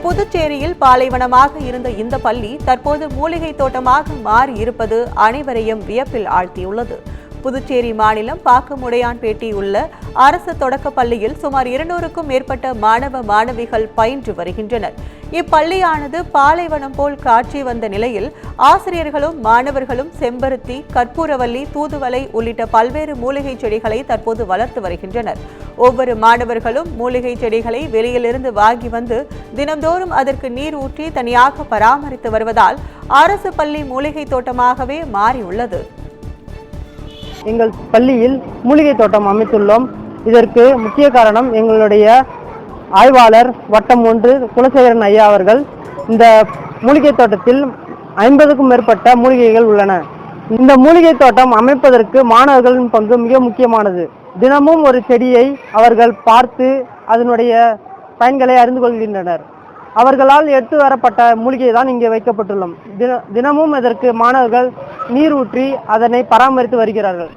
புதுச்சேரியில் பாலைவனமாக இருந்த இந்த பள்ளி தற்போது மூலிகை தோட்டமாக மாறி இருப்பது அனைவரையும் வியப்பில் ஆழ்த்தியுள்ளது. புதுச்சேரி மாநிலம் பாக்கமுடையான்பேட்டை உள்ள அரசு தொடக்கப் பள்ளியில் சுமார் 200க்கும் மேற்பட்ட மாணவ மாணவிகள் பயின்று வருகின்றனர். இப்பள்ளியானது பாலைவனம் போல் காட்சி வந்த நிலையில் ஆசிரியர்களும் மாணவர்களும் செம்பருத்தி, கற்பூரவல்லி, தூதுவளை உள்ளிட்ட பல்வேறு மூலிகை செடிகளை தற்போது வளர்த்து வருகின்றனர். ஒவ்வொரு மாணவர்களும் மூலிகை செடிகளை வெளியிலிருந்து வாங்கி வந்து தினந்தோறும் அதற்கு நீர் ஊற்றி தனியாக பராமரித்து வருவதால் அரசு பள்ளி மூலிகை தோட்டமாகவே மாறியுள்ளது. எங்கள் பள்ளியில் மூலிகை தோட்டம் அமைத்துள்ளோம். இதற்கு முக்கிய காரணம் எங்களுடைய ஆய்வாளர் வட்டம் 1 குலசேகரன் ஐயா அவர்கள். இந்த மூலிகை தோட்டத்தில் 50க்கும் மேற்பட்ட மூலிகைகள் உள்ளன. இந்த மூலிகை தோட்டம் அமைப்பதற்கு மாணவர்களின் பங்கு மிக முக்கியமானது. தினமும் ஒரு செடியை அவர்கள் பார்த்து அதனுடைய பயன்களை அறிந்து கொள்கின்றனர். அவர்களால் எடுத்து வரப்பட்ட மூலிகை தான் இங்கே வைக்கப்பட்டுள்ளோம். தினமும் இதற்கு மாணவர்கள் நீர் ஊற்றி அதனை பராமரித்து வருகிறார்கள்.